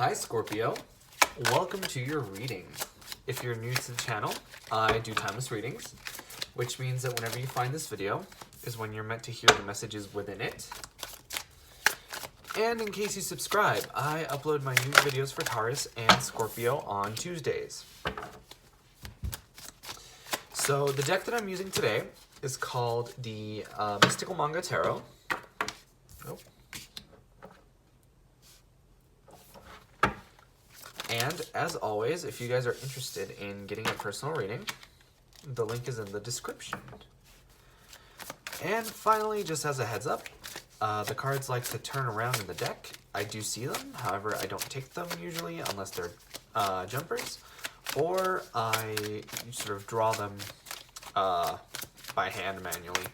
Hi Scorpio, welcome to your reading. If you're new to the channel, I do timeless readings, which means that whenever you find this video is when you're meant to hear the messages within it. And in case you subscribe, I upload my new videos for Taurus and Scorpio on Tuesdays. So the deck that I'm using today is called the Mystical Manga Tarot. Oh. And as always, if you guys are interested in getting a personal reading, the link is in the description. And finally, just as a heads up, the cards like to turn around in the deck. I do see them, however, I don't take them usually unless they're jumpers, or I sort of draw them by hand manually.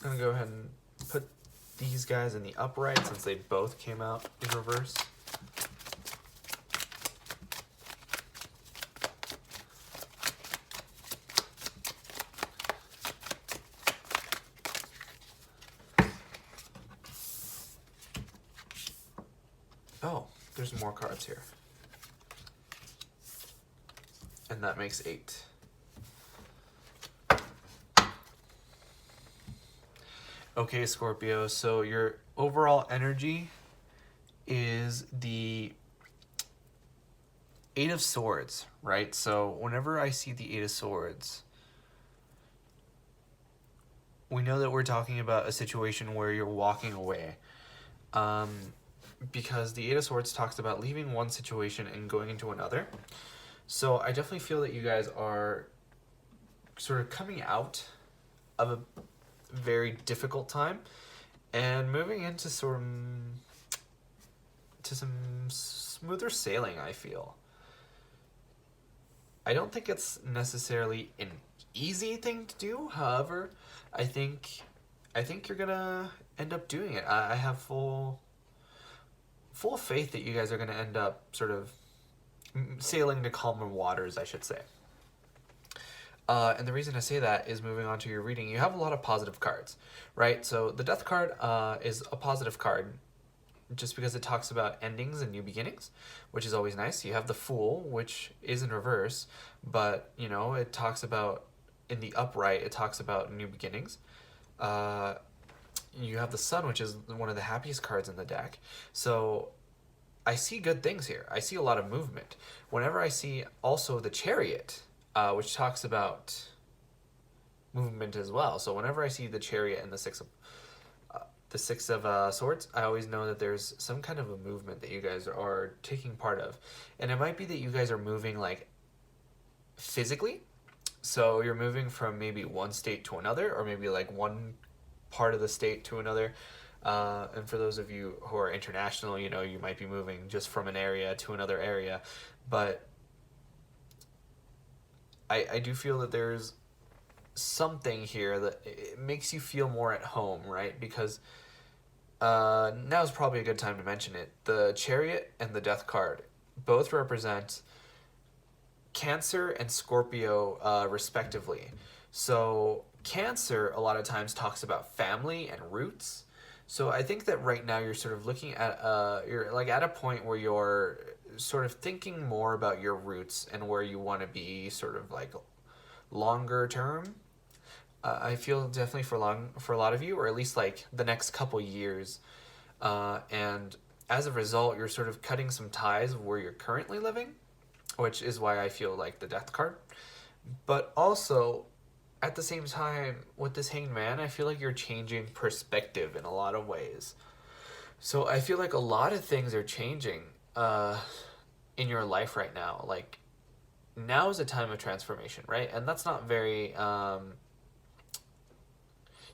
I'm gonna go ahead and put these guys in the upright since they both came out in reverse. Oh, there's more cards here. And that makes 8. Okay, Scorpio, so your overall energy is the 8 of Swords, right? So whenever I see the 8 of Swords, we know that we're talking about a situation where you're walking away. Because the 8 of Swords talks about leaving one situation and going into another. So I definitely feel that you guys are sort of coming out of a very difficult time and moving into some smoother sailing. I feel I don't think it's necessarily an easy thing to do, however I think you're gonna end up doing it. I have full faith that you guys are gonna end up sort of sailing to calmer waters, I should say. And the reason I say that is, moving on to your reading, you have a lot of positive cards, right? So the Death card is a positive card just because it talks about endings and new beginnings, which is always nice. You have the Fool, which is in reverse, but, you know, it talks about, in the upright, it talks about new beginnings. You have the Sun, which is one of the happiest cards in the deck. So I see good things here. I see a lot of movement. Whenever I see also the Chariot, which talks about movement as well. So whenever I see the Chariot and the Six of Swords, I always know that there's some kind of a movement that you guys are taking part of. And it might be that you guys are moving like physically. So you're moving from maybe one state to another, or maybe like one part of the state to another. And for those of you who are international, you know, you might be moving just from an area to another area. But I do feel that there's something here that it makes you feel more at home, right? Because now is probably a good time to mention it. The Chariot and the Death card both represent Cancer and Scorpio, respectively. So Cancer a lot of times talks about family and roots. So I think that right now you're sort of looking at you're like at a point where you're sort of thinking more about your roots and where you want to be sort of like longer term. I feel definitely for a lot of you, or at least like the next couple years. And as a result, you're sort of cutting some ties of where you're currently living, which is why I feel like the Death card. But also, at the same time, with this Hanged Man, I feel like you're changing perspective in a lot of ways. So I feel like a lot of things are changing in your life right now. Like, now is a time of transformation, right? And that's not very,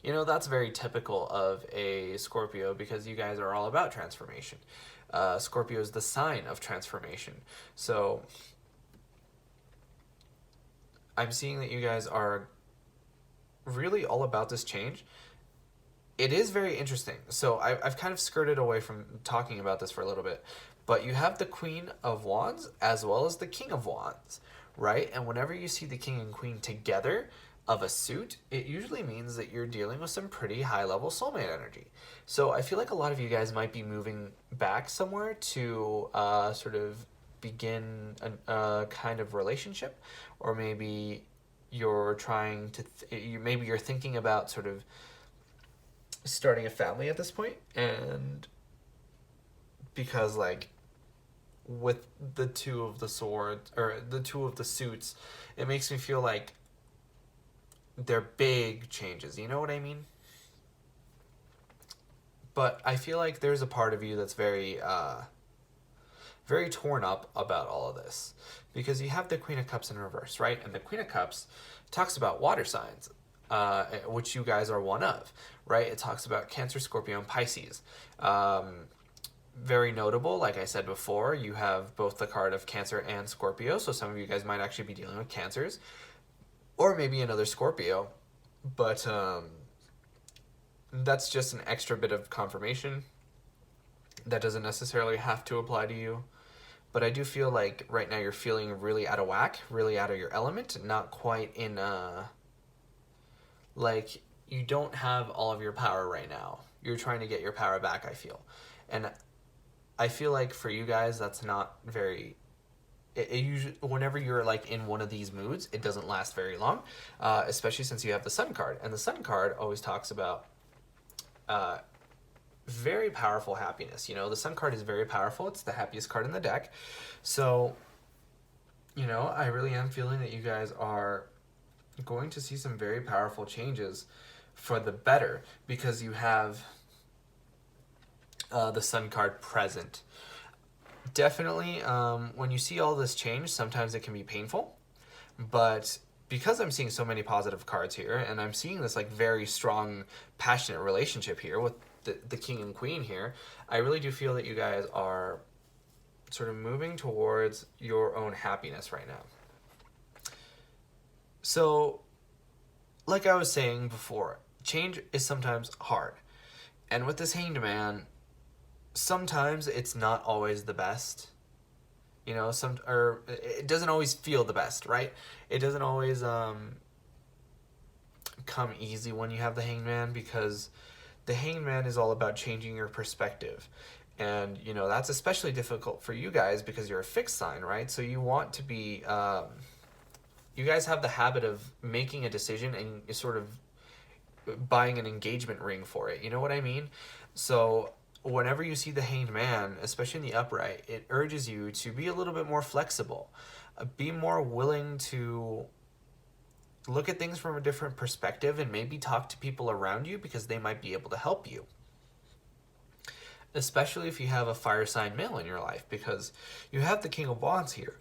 that's very typical of a Scorpio, because you guys are all about transformation. Scorpio is the sign of transformation. So I'm seeing that you guys are really all about this change. it is very interesting. So I've kind of skirted away from talking about this for a little bit, but you have the Queen of Wands as well as the King of Wands, right? And whenever you see the King and Queen together of a suit, it usually means that you're dealing with some pretty high level soulmate energy. So I feel like a lot of you guys might be moving back somewhere to sort of begin a kind of relationship, or maybe you're trying to maybe you're thinking about sort of starting a family at this point. And because like with the two of the swords or the two of the suits, it makes me feel like they're big changes, you know what I mean? But I feel like there's a part of you that's very very torn up about all of this, because you have the Queen of Cups in reverse, right? And the Queen of Cups talks about water signs, which you guys are one of, right? It talks about Cancer, Scorpio, and Pisces. Very notable, like I said before, you have both the card of Cancer and Scorpio, so some of you guys might actually be dealing with Cancers, or maybe another Scorpio, but that's just an extra bit of confirmation. That doesn't necessarily have to apply to you. But I do feel like right now you're feeling really out of whack, really out of your element, not quite in like you don't have all of your power right now. You're trying to get your power back, I feel. And I feel like for you guys that's not very it usually, whenever you're like in one of these moods, it doesn't last very long, especially since you have the Sun card. And the Sun card always talks about very powerful happiness. You know, the Sun card is very powerful. It's the happiest card in the deck. So, you know, I really am feeling that you guys are going to see some very powerful changes for the better, because you have the Sun card present. Definitely, when you see all this change, sometimes it can be painful, but because I'm seeing so many positive cards here, and I'm seeing this like very strong, passionate relationship here with the King and Queen here, I really do feel that you guys are sort of moving towards your own happiness right now. So, like I was saying before, change is sometimes hard. And with this Hanged Man, sometimes it's not always the best. You know, or it doesn't always feel the best, right? It doesn't always come easy when you have the Hanged Man, because the Hanged Man is all about changing your perspective. And, you know, that's especially difficult for you guys because you're a fixed sign, right? So you want to be, you guys have the habit of making a decision and sort of buying an engagement ring for it. You know what I mean? So whenever you see the Hanged Man, especially in the upright, it urges you to be a little bit more flexible. Be more willing to look at things from a different perspective and maybe talk to people around you, because they might be able to help you. Especially if you have a fire sign male in your life, because you have the King of Wands here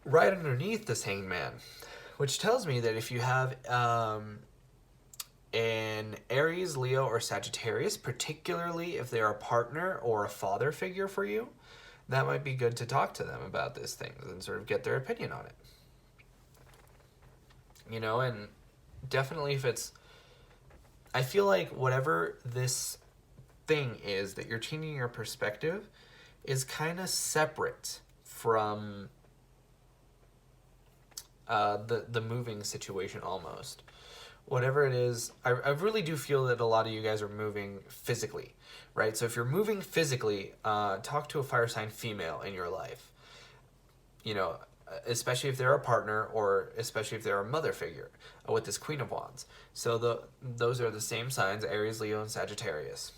right underneath this Hanged Man, which tells me that if you have an Aries, Leo, or Sagittarius, particularly if they're a partner or a father figure for you, that might be good to talk to them about these things and sort of get their opinion on it. You know, and definitely if it's, I feel like whatever this thing is that you're changing your perspective is kind of separate from the moving situation almost. Whatever it is, I really do feel that a lot of you guys are moving physically, right? So if you're moving physically, talk to a fire sign female in your life. You know, especially if they're a partner, or especially if they're a mother figure with this Queen of Wands. So those are the same signs, Aries, Leo, and Sagittarius.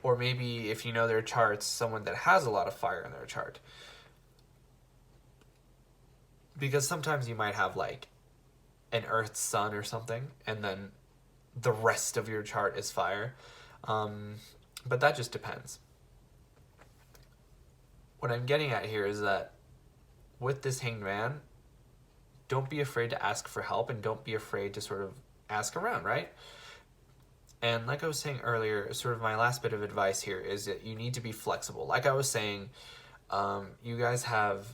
Or maybe if you know their charts, someone that has a lot of fire in their chart. Because sometimes you might have like an Earth Sun or something, and then the rest of your chart is fire. But that just depends. What I'm getting at here is that with this Hanged Man, don't be afraid to ask for help, and don't be afraid to sort of ask around, right? And like I was saying earlier, sort of my last bit of advice here is that you need to be flexible. Like I was saying, you guys have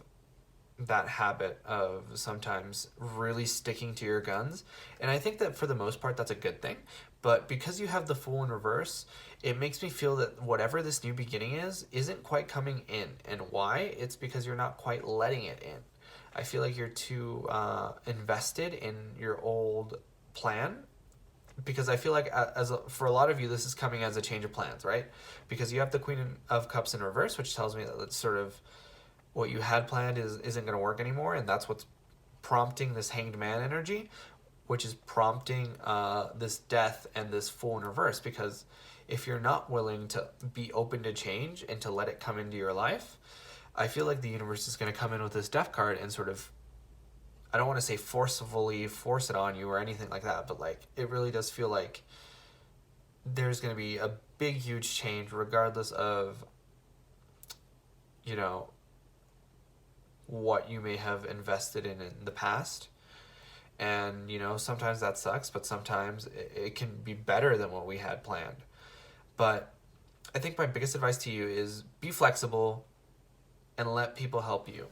that habit of sometimes really sticking to your guns. And I think that for the most part, that's a good thing. But because you have the Fool in reverse, it makes me feel that whatever this new beginning is, isn't quite coming in. And why? It's because you're not quite letting it in. I feel like you're too invested in your old plan, because I feel like for a lot of you, this is coming as a change of plans, right? Because you have the Queen of Cups in reverse, which tells me that it's sort of what you had planned isn't going to work anymore, and that's what's prompting this Hanged Man energy, which is prompting this Death and this Fool in reverse. Because if you're not willing to be open to change and to let it come into your life, I feel like the universe is going to come in with this Death card and sort of, I don't want to say forcefully force it on you or anything like that, but like it really does feel like there's going to be a big, huge change regardless of, you know, what you may have invested in the past. And, you know, sometimes that sucks, but sometimes it can be better than what we had planned. But I think my biggest advice to you is be flexible and let people help you.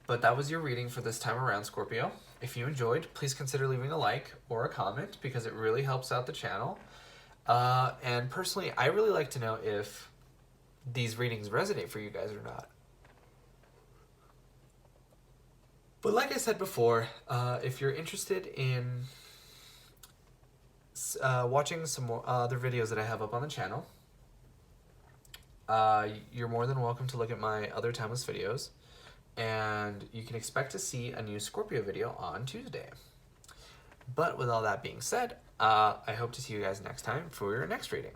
But that was your reading for this time around, Scorpio. If you enjoyed, please consider leaving a like or a comment, because it really helps out the channel. And personally, I really like to know if these readings resonate for you guys or not. But like I said before, if you're interested in watching some more other videos that I have up on the channel, you're more than welcome to look at my other timeless videos. And you can expect to see a new Scorpio video on Tuesday. But with all that being said, I hope to see you guys next time for your next reading.